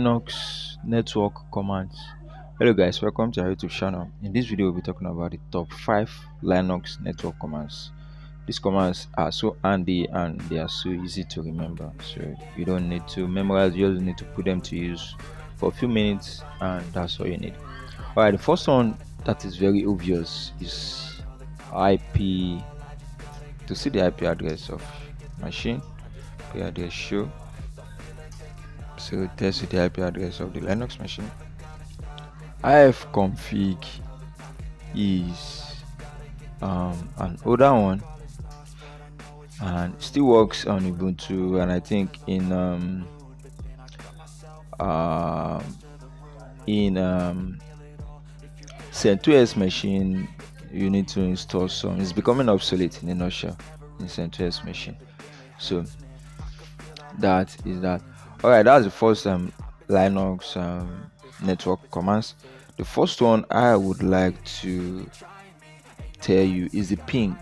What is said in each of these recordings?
Linux network commands. Hello guys, welcome to our YouTube channel. In this video we'll be talking about the top 5 Linux network commands. These commands are so handy and they are so easy to remember, so you don't need to memorize, you just need to put them to use for a few minutes and that's all you need. Alright, the first one that is very obvious is IP. To see the IP address of machine, IP address show. So it tells you the IP address of the Linux machine. ifconfig is an older one and still works on Ubuntu, and I think in CentOS machine you need to install some. It's becoming obsolete in a nutshell in CentOS machine. So that is that. Alright, that's the first Linux network commands. The first one I would like to tell you is the ping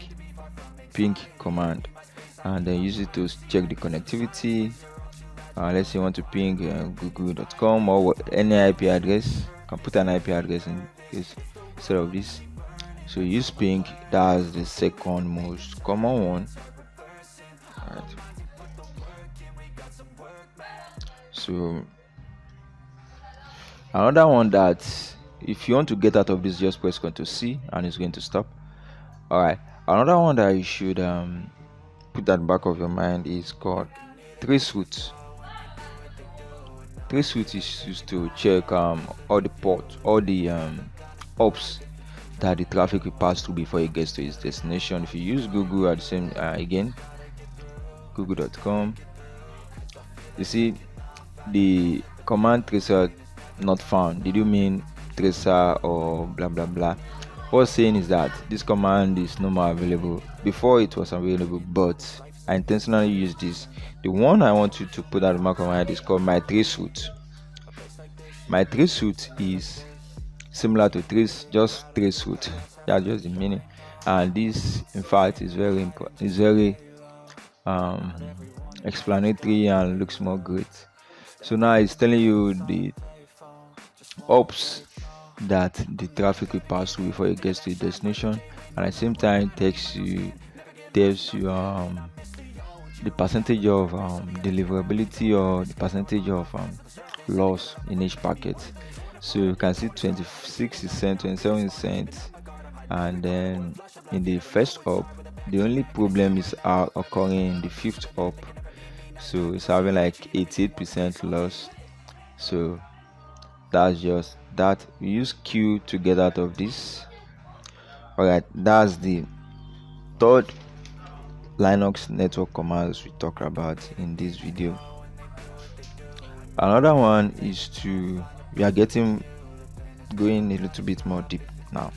command, and then use it to check the connectivity. Let's say you want to ping google.com or any IP address. You can put an IP address in this instead of this. So use ping. That's the second most common one. Alright. So another one that if you want to get out of this, just press Ctrl C and it's going to stop. Alright, another one that you should put at the back of your mind is called traceroute. Traceroute is used to check all the ports, all the hops that the traffic will pass through before it gets to its destination. If you use Google at the same again, google.com, you see the command tracer not found. Did you mean tracer or blah blah blah? What's saying is that this command is no more available. Before it was available, but I intentionally used this. The one I want you to put at the back of my head is called my traceroute. My traceroute is similar to traceroute. That's just the meaning. And this, in fact, is very important. It's very explanatory and looks more great. So now it's telling you the hops that the traffic will pass through before it gets to the destination, and at the same time tells you the percentage of deliverability or the percentage of loss in each packet. So you can see 26 cents, 27 cents, and then in the first hop the only problem is occurring in the fifth hop. So it's having like 88% loss. So that's just that. We use Q to get out of this. Alright, that's the third Linux network commands we talk about in this video. Another one is we are going a little bit more deep now.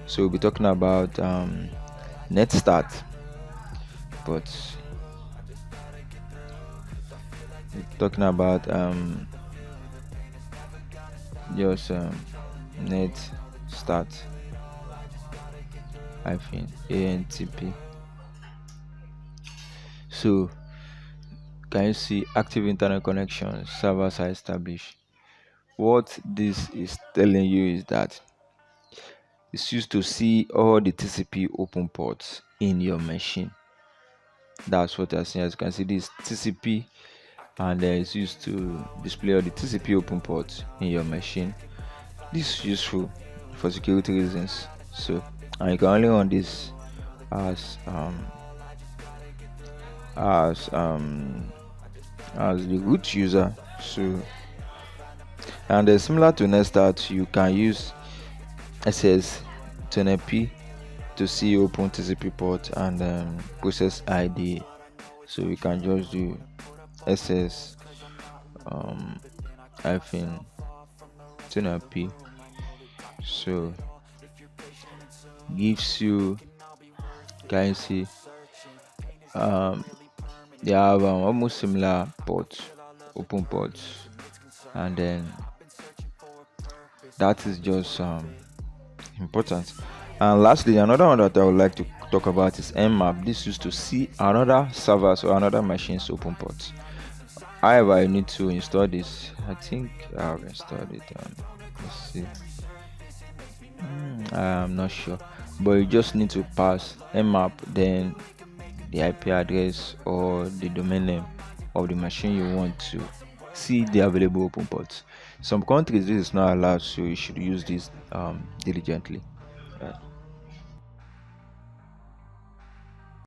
So we'll be talking about netstart, but talking about just net start -antp. So can you see active internet connections, servers are established? What this is telling you is that it's used to see all the TCP open ports in your machine. That's what I'm saying. As you can see, this TCP, and it's used to display all the TCP open ports in your machine. This is useful for security reasons. So, and you can only run this as the root user. So, and similar to netstart, you can use SS10P to see open TCP port and process ID. So we can just do SS hyphen 10P. So gives you, can you see they have almost similar ports, open ports, and then that is just important. And lastly, another one that I would like to talk about is Nmap. This used to see another servers or another machine's open ports. However, you need to install this. I think I've installed it. Let's see. I'm not sure, but you just need to pass mmap, then the IP address or the domain name of the machine you want to see the available open ports. Some countries this is not allowed, so you should use this diligently.